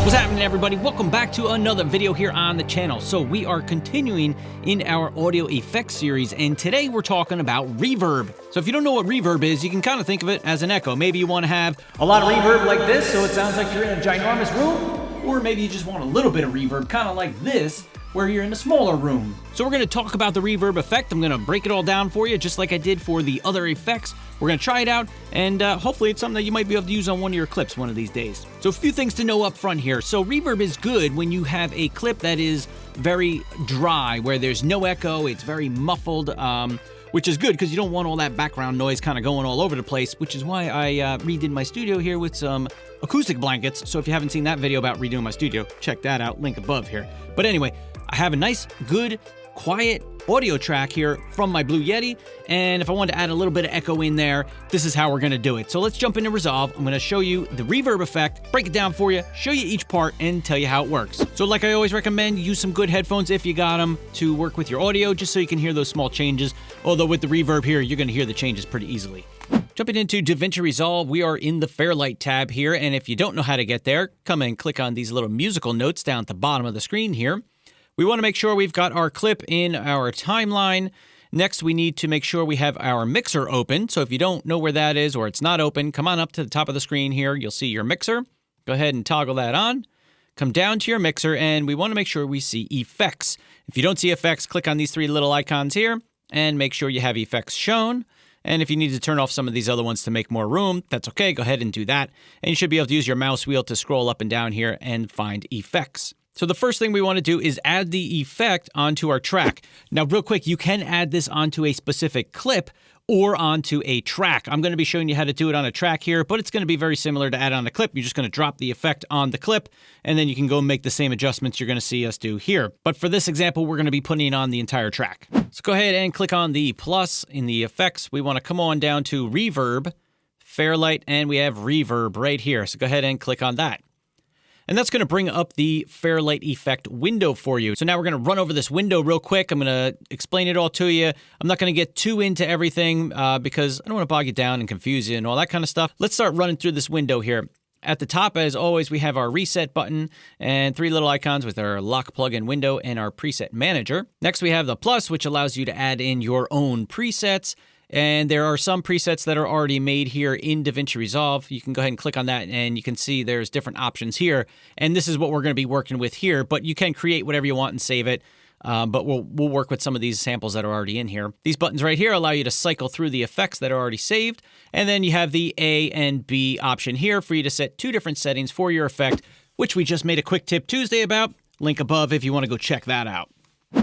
What's happening, everybody? Welcome back to another video here on the channel. So we are continuing in our audio effects series, and today we're talking about reverb. So if you don't know what reverb is, you can kind of think of it as an echo. Maybe you want to have a lot of reverb like this, so it sounds like you're in a ginormous room, or maybe you just want a little bit of reverb, kind of like this, where you're in a smaller room. So we're going to talk about the reverb effect. I'm going to break it all down for you, just like I did for the other effects. We're going to try it out, and hopefully it's something that you might be able to use on one of your clips one of these days. So a few things to know up front here. So reverb is good when you have a clip that is very dry, where there's no echo, it's very muffled, which is good because you don't want all that background noise kind of going all over the place, which is why I redid my studio here with some acoustic blankets. So if you haven't seen that video about redoing my studio, check that out, link above here. But anyway, I have a nice, good, quiet audio track here from my Blue Yeti, and if I want to add a little bit of echo in there, this is how we're going to do it. So let's jump into Resolve. I'm going to show you the reverb effect, break it down for you, show you each part, and tell you how it works. So like I always recommend, use some good headphones if you got them to work with your audio, just so you can hear those small changes. Although with the reverb here, you're going to hear the changes pretty easily. Jumping into DaVinci Resolve, we are in the Fairlight tab here, and if you don't know how to get there, come and click on these little musical notes down at the bottom of the screen here. We want to make sure we've got our clip in our timeline. Next, we need to make sure we have our mixer open. So if you don't know where that is or it's not open, come on up to the top of the screen here. You'll see your mixer. Go ahead and toggle that on. Come down to your mixer, and we want to make sure we see effects. If you don't see effects, click on these three little icons here and make sure you have effects shown. And if you need to turn off some of these other ones to make more room, that's okay. Go ahead and do that. And you should be able to use your mouse wheel to scroll up and down here and find effects. So the first thing we want to do is add the effect onto our track. Now, real quick, you can add this onto a specific clip or onto a track. I'm going to be showing you how to do it on a track here, but it's going to be very similar to add on a clip. You're just going to drop the effect on the clip, and then you can go make the same adjustments you're going to see us do here. But for this example, we're going to be putting it on the entire track. So go ahead and click on the plus in the effects. We want to come on down to Reverb, Fairlight, and we have Reverb right here. So go ahead and click on that. And that's going to bring up the Fairlight effect window for you. So now we're going to run over this window real quick. I'm going to explain it all to you. I'm not going to get too into everything because I don't want to bog you down and confuse you and all that kind of stuff. Let's start running through this window here. At the top, as always, we have our reset button and three little icons with our lock plugin window and our preset manager. Next, we have the plus, which allows you to add in your own presets. And there are some presets that are already made here in DaVinci Resolve. You can go ahead and click on that, and you can see there's different options here. And this is what we're going to be working with here, but you can create whatever you want and save it. But we'll work with some of these samples that are already in here. These buttons right here allow you to cycle through the effects that are already saved. And then you have the A and B option here for you to set two different settings for your effect, which we just made a quick tip Tuesday about. Link above if you want to go check that out.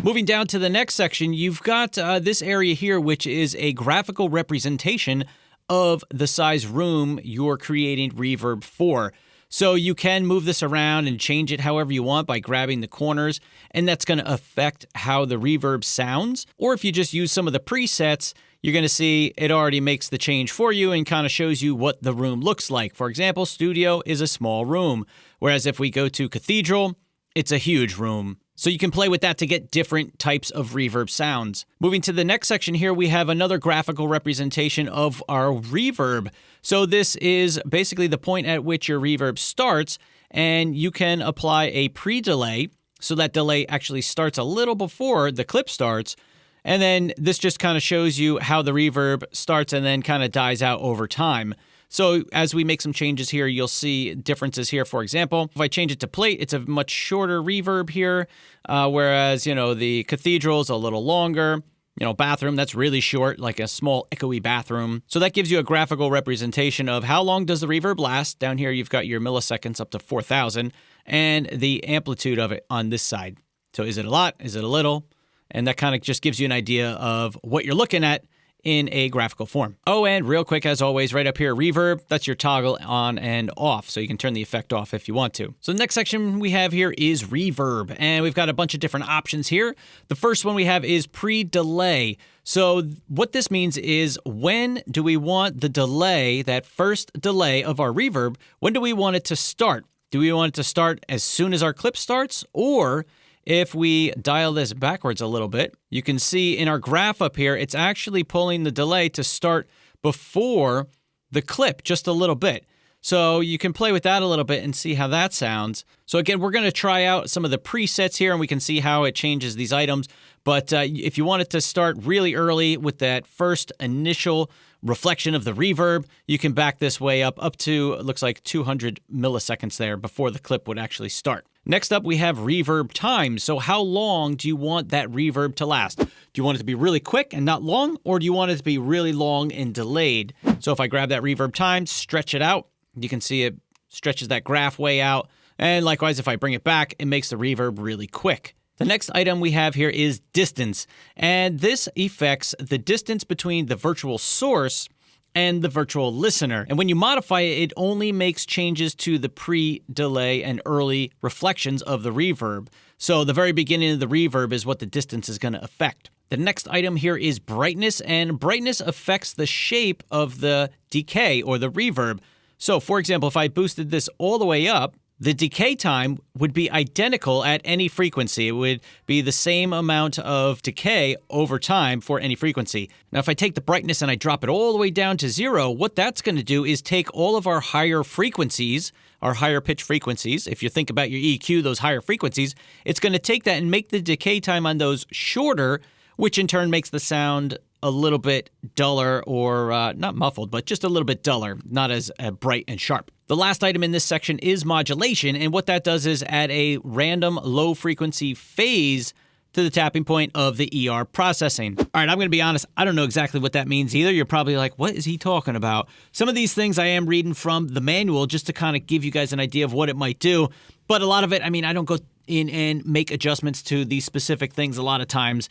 Moving down to the next section, you've got this area here, which is a graphical representation of the size room you're creating reverb for. So you can move this around and change it however you want by grabbing the corners, and that's going to affect how the reverb sounds. Or if you just use some of the presets, you're going to see it already makes the change for you and kind of shows you what the room looks like. For example, studio is a small room, whereas if we go to cathedral, it's a huge room. So you can play with that to get different types of reverb sounds. Moving to the next section here, we have another graphical representation of our reverb. So this is basically the point at which your reverb starts, and you can apply a pre-delay. So that delay actually starts a little before the clip starts. And then this just kind of shows you how the reverb starts and then kind of dies out over time. So as we make some changes here, you'll see differences here. For example, if I change it to plate, it's a much shorter reverb here, whereas, the cathedral's a little longer. Bathroom, that's really short, like a small echoey bathroom. So that gives you a graphical representation of how long does the reverb last. Down here, you've got your milliseconds up to 4,000 and the amplitude of it on this side. So is it a lot? Is it a little? And that kind of just gives you an idea of what you're looking at in a graphical form. Oh, and real quick, as always, right up here, reverb, that's your toggle on and off, so you can turn the effect off if you want to. So the next section we have here is reverb, and we've got a bunch of different options here. The first one we have is pre-delay. So what this means is, when do we want the delay, that first delay of our reverb, when do we want it to start? Do we want it to start as soon as our clip starts, or if we dial this backwards a little bit, you can see in our graph up here, it's actually pulling the delay to start before the clip just a little bit. So you can play with that a little bit and see how that sounds. So again, we're going to try out some of the presets here and we can see how it changes these items. But if you wanted to start really early with that first initial reflection of the reverb, you can back this way up to, it looks like 200 milliseconds there before the clip would actually start. Next up, we have reverb time. So how long do you want that reverb to last? Do you want it to be really quick and not long, or do you want it to be really long and delayed? So if I grab that reverb time, stretch it out, you can see it stretches that graph way out. And likewise, if I bring it back, it makes the reverb really quick. The next item we have here is distance, and this affects the distance between the virtual source and the virtual listener. And when you modify it, it only makes changes to the pre-delay and early reflections of the reverb. So the very beginning of the reverb is what the distance is going to affect. The next item here is brightness, and brightness affects the shape of the decay or the reverb. So for example, if I boosted this all the way up, the decay time would be identical at any frequency. It would be the same amount of decay over time for any frequency. Now, if I take the brightness and I drop it all the way down to 0, what that's going to do is take all of our higher frequencies, our higher pitch frequencies. If you think about your EQ, those higher frequencies, it's going to take that and make the decay time on those shorter, which in turn makes the sound a little bit duller, or not muffled, but just a little bit duller, not as bright and sharp. The last item in this section is modulation, and what that does is add a random low frequency phase to the tapping point of the ER processing. All right, I'm going to be honest, I don't know exactly what that means either. You're probably like, what is he talking about? Some of these things I am reading from the manual just to kind of give you guys an idea of what it might do, but a lot of it, I mean, I don't go in and make adjustments to these specific things a lot of times.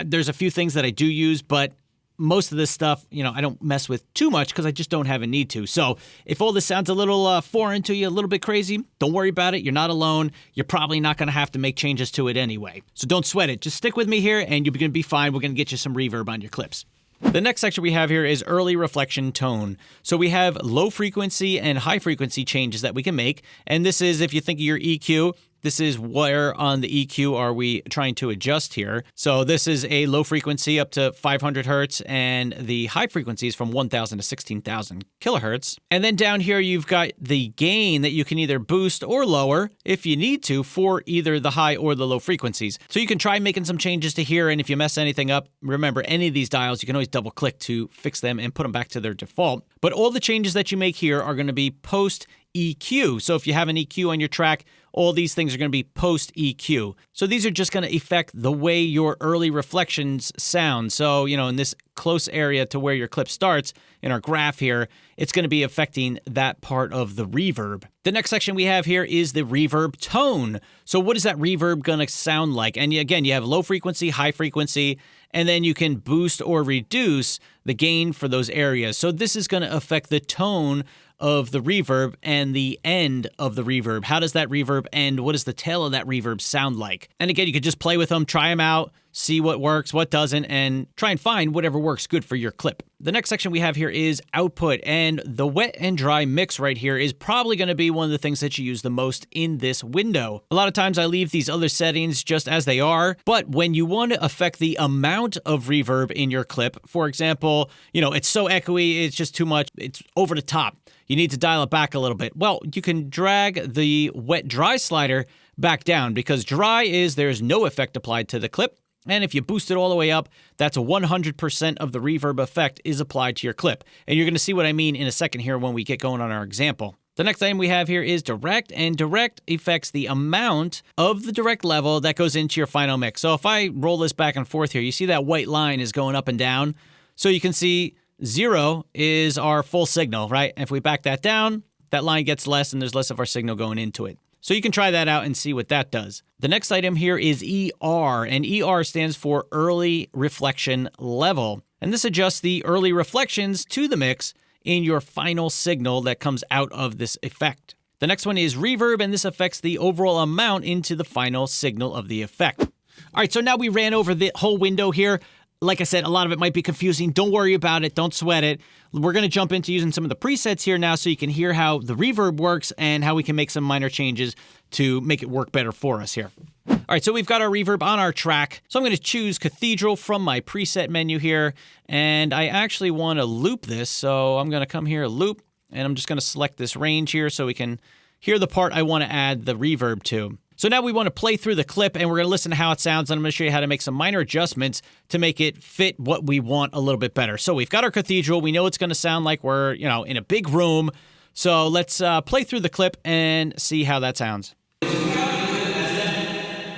There's a few things that I do use, but most of this stuff, you know, I don't mess with too much because I just don't have a need to. So if all this sounds a little foreign to you, a little bit crazy, don't worry about it. You're not alone. You're probably not going to have to make changes to it anyway. So don't sweat it. Just stick with me here and you're going to be fine. We're going to get you some reverb on your clips. The next section we have here is early reflection tone. So we have low frequency and high frequency changes that we can make. And this is, if you think of your EQ, this is where on the EQ are we trying to adjust here. So this is a low frequency up to 500 hertz, and the high frequencies from 1,000 to 16,000 kilohertz. And then down here you've got the gain that you can either boost or lower if you need to for either the high or the low frequencies. So you can try making some changes to here, and if you mess anything up, remember any of these dials, you can always double click to fix them and put them back to their default. But all the changes that you make here are going to be post EQ. So if you have an EQ on your track, all these things are going to be post EQ. So these are just going to affect the way your early reflections sound. So, you know, in this close area to where your clip starts in our graph here, it's going to be affecting that part of the reverb. The next section we have here is the reverb tone. So what is that reverb going to sound like? And again, you have low frequency, high frequency, and then you can boost or reduce the gain for those areas. So this is going to affect the tone of the reverb and the end of the reverb. How does that reverb end? What does the tail of that reverb sound like? And again, you could just play with them, try them out, see what works, what doesn't, and try and find whatever works good for your clip. The next section we have here is output, and the wet and dry mix right here is probably going to be one of the things that you use the most in this window. A lot of times I leave these other settings just as they are, but when you want to affect the amount of reverb in your clip, for example, you know, it's so echoey, it's just too much, it's over the top. You need to dial it back a little bit. Well, you can drag the wet-dry slider back down, because dry is there's no effect applied to the clip. And if you boost it all the way up, that's 100% of the reverb effect is applied to your clip. And you're going to see what I mean in a second here when we get going on our example. The next item we have here is direct, and direct affects the amount of the direct level that goes into your final mix. So if I roll this back and forth here, you see that white line is going up and down. So you can see 0 is our full signal, right? And if we back that down, that line gets less and there's less of our signal going into it. So you can try that out and see what that does. The next item here is ER, and ER stands for early reflection level. And this adjusts the early reflections to the mix in your final signal that comes out of this effect. The next one is reverb, and this affects the overall amount into the final signal of the effect. All right, so now we ran over the whole window here. Like I said, a lot of it might be confusing. Don't worry about it. Don't sweat it. We're going to jump into using some of the presets here now so you can hear how the reverb works and how we can make some minor changes to make it work better for us here. All right, so we've got our reverb on our track. So I'm going to choose Cathedral from my preset menu here, and I actually want to loop this. So I'm going to come here, loop, And I'm just going to select this range here so we can hear the part I want to add the reverb to. So now we want to play through the clip and we're going to listen to how it sounds, and I'm going to show you how to make some minor adjustments to make it fit what we want a little bit better. So we've got our cathedral. We know it's going to sound like we're, in a big room. So let's play through the clip and see how that sounds.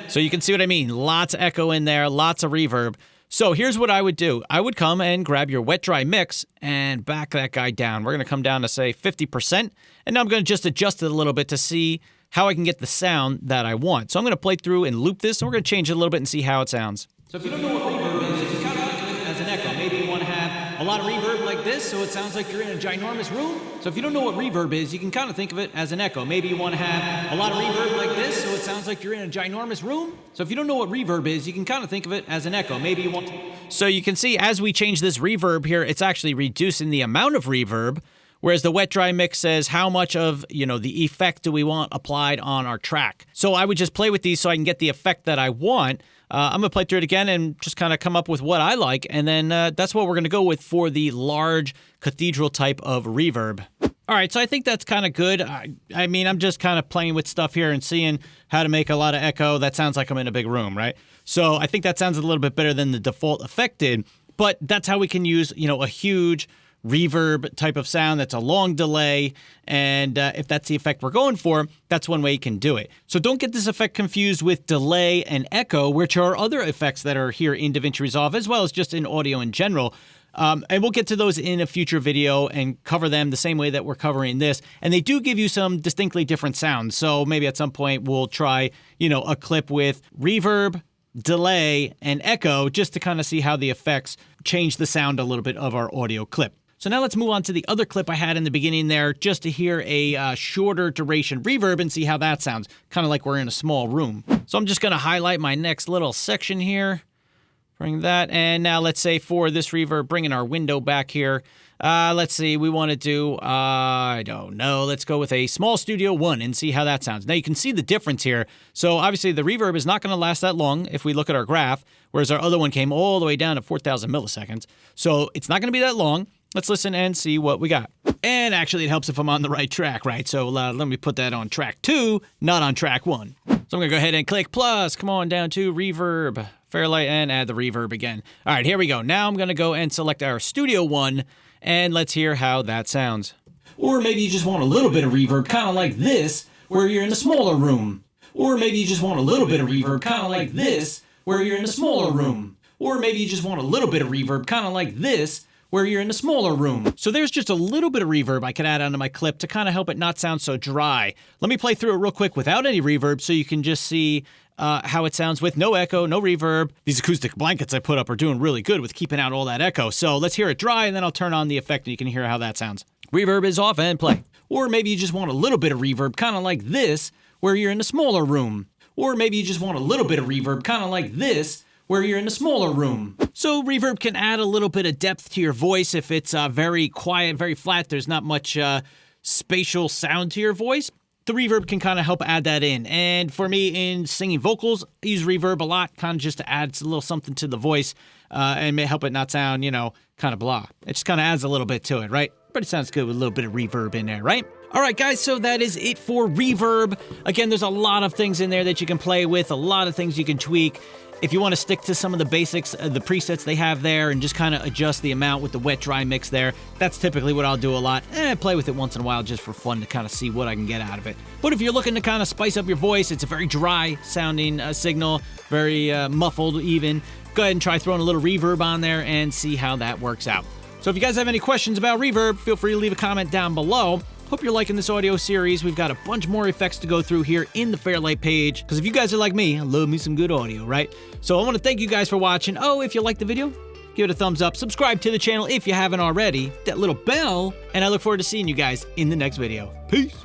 So you can see what I mean. Lots of echo in there, lots of reverb. So here's what I would do. I would come and grab your wet dry mix and back that guy down. We're going to come down to say 50%. And now I'm going to just adjust it a little bit to see how I can get the sound that I want. So I'm going to play through and loop this, and we're going to change it a little bit and see how it sounds. So if you don't know what reverb is, you can kind of think of it as an echo. Maybe you want to have a lot of reverb like this, so it sounds like you're in a ginormous room. So if you don't know what reverb is, you can kind of think of it as an echo. Maybe you want to have a lot of reverb like this, so it sounds like you're in a ginormous room. So if you don't know what reverb is, you can kind of think of it as an echo. Maybe you want to... So you can see as we change this reverb here, it's actually reducing the amount of reverb, whereas the wet dry mix says how much of, the effect do we want applied on our track. So I would just play with these so I can get the effect that I want. I'm going to play through it again and just kind of come up with what I like, and then that's what we're going to go with for the large cathedral type of reverb. All right, so I think that's kind of good. I mean, I'm just kind of playing with stuff here and seeing how to make a lot of echo. That sounds like I'm in a big room, right? So I think that sounds a little bit better than the default effect did, but that's how we can use, a huge reverb type of sound that's a long delay, and if that's the effect we're going for, that's one way you can do it. So don't get this effect confused with delay and echo, which are other effects that are here in DaVinci Resolve, as well as just in audio in general. And we'll get to those in a future video and cover them the same way that we're covering this. And they do give you some distinctly different sounds. So maybe at some point we'll try, a clip with reverb, delay, and echo just to kind of see how the effects change the sound a little bit of our audio clip. So now let's move on to the other clip I had in the beginning there, just to hear a shorter duration reverb and see how that sounds, kind of like we're in a small room. So I'm just going to highlight my next little section here, bring that, and now let's say for this reverb, bringing our window back here, let's see, we want to do, I don't know, let's go with a small Studio 1 and see how that sounds. Now you can see the difference here. So obviously the reverb is not going to last that long if we look at our graph, whereas our other one came all the way down to 4,000 milliseconds. So it's not going to be that long. Let's listen and see what we got. And actually, it helps if I'm on the right track, right? So let me put that on track 2, not on track 1. So I'm going to go ahead and click plus, come on down to Reverb Fairlight, and add the reverb again. All right, here we go. Now I'm going to go and select our Studio 1, and let's hear how that sounds. Or maybe you just want a little bit of reverb, kind of like this, where you're in a smaller room. Or maybe you just want a little bit of reverb, kind of like this, where you're in a smaller room. Or maybe you just want a little bit of reverb, kind of like this, where you're in a smaller room. So there's just a little bit of reverb I could add onto my clip to kind of help it not sound so dry. Let me play through it real quick without any reverb so you can just see how it sounds with no echo, no reverb. These acoustic blankets I put up are doing really good with keeping out all that echo. So let's hear it dry, and then I'll turn on the effect and you can hear how that sounds. Reverb is off and play. Or maybe you just want a little bit of reverb, kind of like this, where you're in a smaller room. Or maybe you just want a little bit of reverb, kind of like this, where you're in a smaller room. So reverb can add a little bit of depth to your voice if it's very quiet, very flat. There's not much spatial sound to your voice. The reverb can kind of help add that in. And for me, in singing vocals, I use reverb a lot, kind of just to add a little something to the voice and may help it not sound, kind of blah. It just kind of adds a little bit to it, right? But it sounds good with a little bit of reverb in there, right? All right, guys, so that is it for reverb. Again, there's a lot of things in there that you can play with, a lot of things you can tweak. If you want to stick to some of the basics, the presets they have there, and just kind of adjust the amount with the wet-dry mix there, that's typically what I'll do a lot. I play with it once in a while just for fun to kind of see what I can get out of it. But if you're looking to kind of spice up your voice, it's a very dry-sounding signal, very muffled even. Go ahead and try throwing a little reverb on there and see how that works out. So if you guys have any questions about reverb, feel free to leave a comment down below. Hope you're liking this audio series. We've got a bunch more effects to go through here in the Fairlight page, because if you guys are like me, I love me some good audio, right? So I want to thank you guys for watching. Oh, if you liked the video, give it a thumbs up. Subscribe to the channel if you haven't already. That little bell. And I look forward to seeing you guys in the next video. Peace.